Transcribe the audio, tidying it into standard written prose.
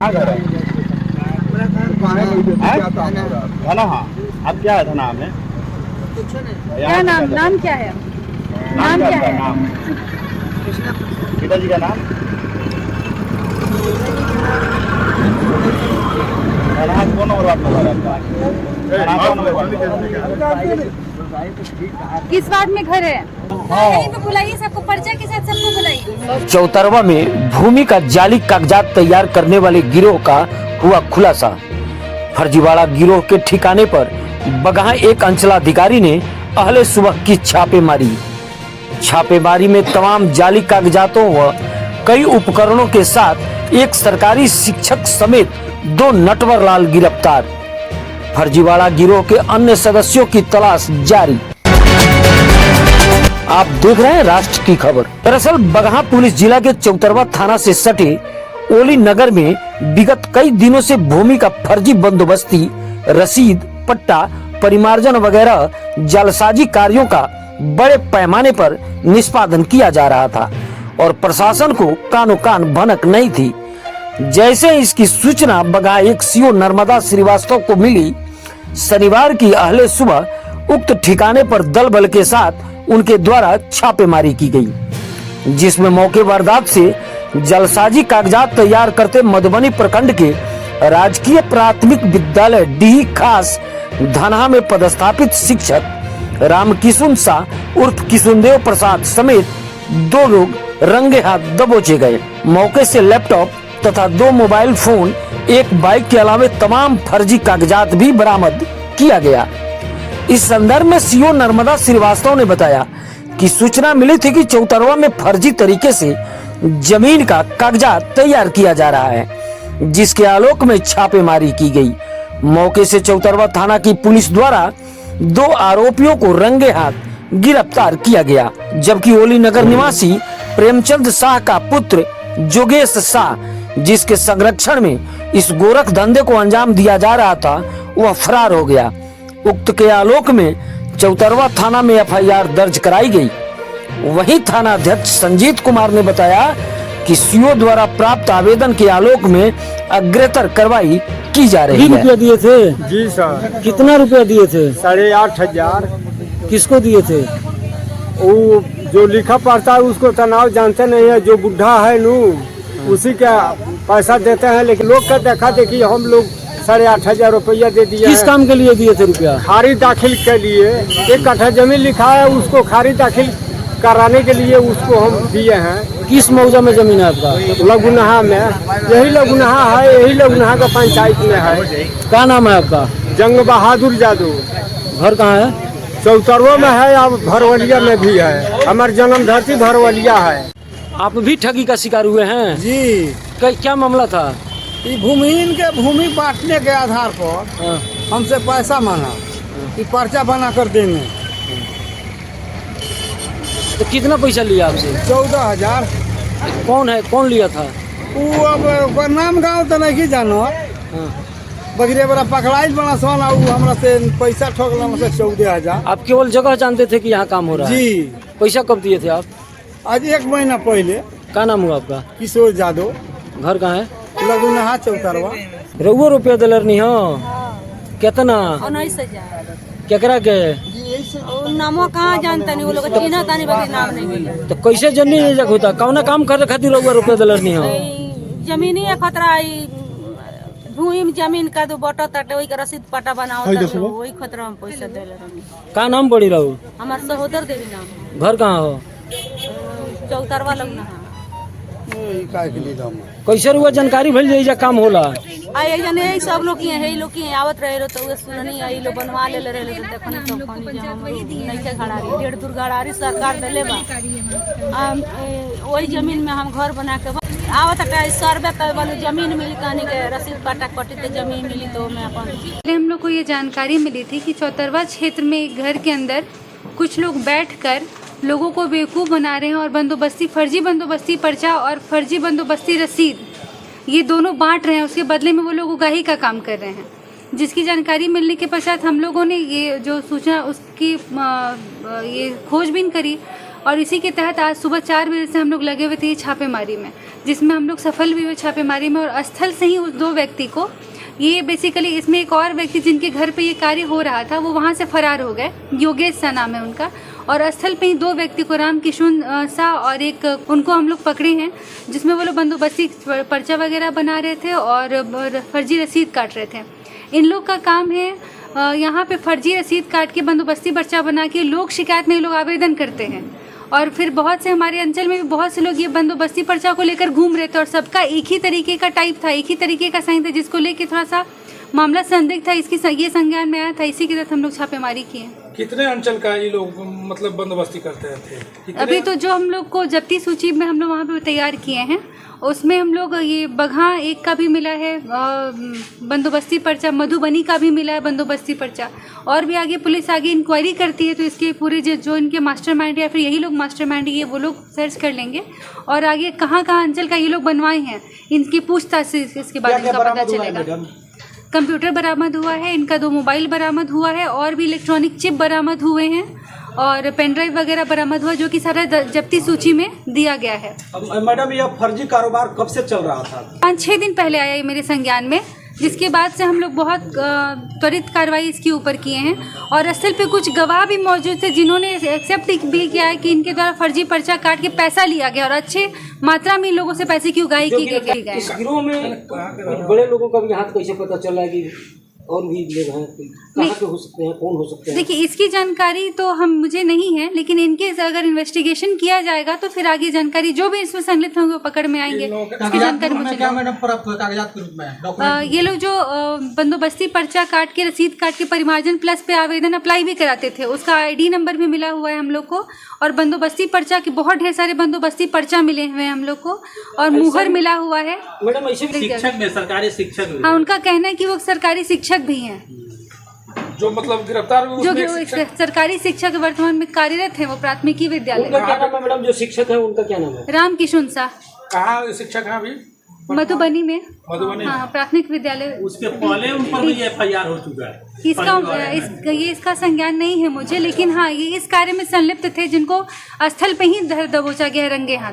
धना। हाँ, अब क्या है धना में? क्या नाम क्या है? नाम क्या है? नाम पिताजी का नाम? कौन नंबर वार्ड में? किस वार्ड में घर है? यहीं पे बुलाइए सबको, पर्चा के साथ सबको बुलाइए। चौतरवा में भूमि का जाली कागजात तैयार करने वाले गिरोह का हुआ खुलासा। फर्जीवाड़ा गिरोह के ठिकाने पर बगहा एक अंचलाधिकारी ने अहले सुबह की छापेमारी। छापेमारी में तमाम जाली कागजातों व कई उपकरणों के साथ एक सरकारी शिक्षक समेत 2 नटवरलाल गिरफ्तार। फर्जीवाड़ा गिरोह के अन्य सदस्यों की तलाश जारी। आप देख रहे हैं राष्ट्र की खबर। दरअसल बगहा पुलिस जिला के चौतरवा थाना से सटे ओली नगर में विगत कई दिनों से भूमि का फर्जी बंदोबस्ती, रसीद, पट्टा, परिमार्जन वगैरह जालसाजी कार्यों का बड़े पैमाने पर निष्पादन किया जा रहा था और प्रशासन को कानो कान भनक नहीं थी। जैसे इसकी सूचना बगहा एक सीओ नर्मदा श्रीवास्तव को मिली, शनिवार की अहले सुबह उक्त ठिकाने पर दल बल के साथ उनके द्वारा छापेमारी की गई, जिसमें मौके वारदात से जलसाजी कागजात तैयार करते मधुबनी प्रखंड के राजकीय प्राथमिक विद्यालय डीही खास धनहा में पदस्थापित शिक्षक रामकिशुन शाह उर्फ किशुनदेव प्रसाद समेत 2 लोग रंगे हाथ दबोचे गए। मौके से लैपटॉप तथा 2 मोबाइल फोन, 1 बाइक के अलावे तमाम फर्जी कागजात भी बरामद किया गया। इस संदर्भ में सीओ नर्मदा श्रीवास्तव ने बताया कि सूचना मिली थी कि चौतरवा में फर्जी तरीके से जमीन का कागजात तैयार किया जा रहा है, जिसके आलोक में छापेमारी की गई। मौके से चौतरवा थाना की पुलिस द्वारा 2 आरोपियों को रंगे हाथ गिरफ्तार किया गया, जबकि ओली नगर निवासी प्रेमचंद शाह का पुत्र जोगेश शाह, जिसके संरक्षण में इस गोरख धंधे को अंजाम दिया जा रहा था, वह फरार हो गया। उक्त के आलोक में चौतरवा थाना में एफआईआर दर्ज कराई गई। वहीं थाना अध्यक्ष संजीत कुमार ने बताया कि सीओ द्वारा प्राप्त आवेदन के आलोक में अग्रतर कार्रवाई की जा रही है। रुपया दिए थे? जी सर। कितना रुपया दिए थे? 8,500। किसको दिए थे? वो जो लिखा पढ़ता है उसको तनाव जानते नहीं है, जो बुढ़ा है नू उसी का पैसा देते हैं, लेकिन लोग का देखा देखी हम लोग 8,500 रुपया दे दिए। किस काम के लिए दिए थे रुपया? खारिज दाखिल के लिए। 1 कट्ठा जमीन लिखा है, उसको खारिज दाखिल कराने के लिए उसको हम दिए हैं। किस मौजा में जमीन है आपका? लघुनहा में। यही लघुनहा है, यही लघुनहा का पंचायत में है। क्या नाम है आपका? जंग बहादुर जादव। घर कहाँ है? चौतरवा में है, अब भरवलिया में भी है। हमारी जन्म धरती भरवलिया है। आप भी ठगी का शिकार हुए हैं? जी। क्या मामला था? ये भूमि बांटने के आधार पर हमसे पैसा मांगा कि पर्चा बना कर देंगे। तो कितना पैसा लिया आपसे? 14,000। कौन लिया था? वो अब नाम गाँव तो नहीं जानो, बगरे बड़ा पकड़ाई बना सोना, हमरा से पैसा ठोकला हमसे 14,000। आप केवल जगह जानते थे कि यहाँ काम हो रहा है? जी। पैसा कब दिए थे आप? आज 1 महीना पहले। क्या नाम हुआ आपका? किशोर जादव। घर कहाँ है? लघुनहा चौतरवा। रघुआ रुपया दिलर नहीं हो? कितना? 19,000। केकरा के? नामो कहाँ जानता नहीं, वो लोग चिन्ह तानी बाकी नाम नहीं मिला। तो कैसे जन्नी जग होता? कौना काम करे खातिर रघुआ रुपया दिलर नहीं हो? जमीनी खतरा, भूमि में जमीन का दो बटा तटे, वही का रसीद पट्टा बनाओ, वही खतरा हम पैसा देले रहनी। का नाम पड़ी रहू? हमार सहोदर देवी नाम। घर कहाँ हो? चौतरवा लगना। कैसे रुआ जानकारी भइल जे काम होला? यही सब लोग आवत रहे तो वे सुननी आई लोग बनवा ले रहे तो देखनी सब पानी हम नहीं के खड़ारी 1.5 दूर गड़ारी सरकार देले बा। वही जमीन में हम घर बना के आवत सर्वे कर वाली जमीन मिली, कहने के रसीद पट्टा कटी तो जमीन मिली तो मैं अपन। हम लोग को ये जानकारी मिली थी कि चौतरवा क्षेत्र में एक घर के अंदर कुछ लोग बैठकर लोगों को बेवकूफ़ बना रहे हैं और फर्जी बंदोबस्ती पर्चा और फर्जी बंदोबस्ती रसीद ये दोनों बांट रहे हैं। उसके बदले में वो लोग उगाही का काम कर रहे हैं, जिसकी जानकारी मिलने के पश्चात हम लोगों ने ये जो सूचना उसकी ये खोजबीन करी और इसी के तहत आज सुबह 4 बजे से हम लोग लगे हुए थे ये छापेमारी में, जिसमें हम लोग सफल भी हुए छापेमारी में। और स्थल से ही उस 2 व्यक्ति को, ये बेसिकली इसमें एक और व्यक्ति जिनके घर पे ये कार्य हो रहा था वो वहाँ से फरार हो गए, योगेश सा नाम है उनका। और स्थल पे ही 2 व्यक्ति को, राम किशुन सा और एक, उनको हम लोग पकड़े हैं, जिसमें वो लोग बंदोबस्ती पर्चा वगैरह बना रहे थे और फर्जी रसीद काट रहे थे। इन लोग का काम है यहाँ पे फर्जी रसीद काट के बंदोबस्ती पर्चा बना के लोक शिकायत में लोग आवेदन करते हैं। और फिर बहुत से हमारे अंचल में भी बहुत से लोग ये बंदोबस्ती पर्चा को लेकर घूम रहे थे और सबका एक ही तरीके का टाइप था, एक ही तरीके का साइन था, जिसको लेके थोड़ा सा मामला संदिग्ध था। इसकी ये संज्ञान में आया था, इसी के तहत हम लोग छापेमारी किए। कितने अंचल का ये लोग मतलब बंदोबस्ती करते थे? अभी तो जो हम लोग को जब्ती सूची में हम लोग वहाँ पे तैयार किए हैं, उसमें हम लोग ये बगहा 1 का भी मिला है बंदोबस्ती पर्चा, मधुबनी का भी मिला है बंदोबस्ती पर्चा। और भी आगे पुलिस आगे इंक्वायरी करती है तो इसके पूरे जो इनके मास्टरमाइंड या फिर यही लोग मास्टरमाइंड ये वो लोग सर्च कर लेंगे और आगे कहाँ अंचल का ये लोग बनवाए हैं इनकी पूछताछ से इसके बाद इनका पता चलेगा। कंप्यूटर बरामद हुआ है, इनका 2 मोबाइल बरामद हुआ है और भी इलेक्ट्रॉनिक चिप बरामद हुए हैं और पेन ड्राइव वगैरह बरामद हुआ, जो कि सारा जब्ती सूची में दिया गया है। मैडम, यह फर्जी कारोबार कब से चल रहा था? 5-6 दिन पहले आया ये मेरे संज्ञान में, जिसके बाद से हम लोग बहुत त्वरित कार्रवाई इसके ऊपर किए हैं। और स्थल पे कुछ गवाह भी मौजूद थे जिन्होंने एक्सेप्ट भी किया है कि इनके द्वारा फर्जी पर्चा काट के पैसा लिया गया और अच्छे मात्रा में इन लोगों से पैसे की उगाही की गई है। इस गिरोह में बड़े लोगों का भी हाथ कैसे पता चला कि और भी लोग हैं, कहाँ के हो सकते हैं, कौन हो सकते हैं? देखिए, इसकी जानकारी तो मुझे नहीं है, लेकिन इनके अगर इन्वेस्टिगेशन किया जाएगा तो फिर आगे जानकारी जो भी इसमें संलिप्त होंगे वो पकड़ में आएंगे। इसकी जानकारी मुझे ये लोग जो बंदोबस्ती पर्चा काट के रसीद काट के परिमार्जन प्लस पे आवेदन अप्लाई भी कराते थे, उसका ID नंबर भी मिला हुआ है हम लोग को। और बंदोबस्ती पर्चा के बहुत ढेर सारे बंदोबस्ती पर्चा मिले हुए हैं हम लोग को और मुहर मिला हुआ है। मैडम, ऐसे शिक्षक में सरकारी शिक्षक, हाँ, उनका कहना है कि वो सरकारी शिक्षक भी हैं, जो मतलब गिरफ्तार जो सरकारी शिक्षक वर्तमान में कार्यरत है, वो प्राथमिकी विद्यालय। उनका क्या नाम है मैडम? जो शिक्षक है उनका क्या नाम है? राम किशुन सा। कहाँ शिक्षक है अभी? मधुबनी में। मधुबनी, हाँ, प्राथमिक विद्यालय। उसके पहले उन पर भी FIR हो चुका है। इसका संज्ञान नहीं है मुझे, लेकिन हाँ, ये इस कार्य में संलिप्त थे जिनको स्थल पे ही दबोचा गया है रंगे हाथ।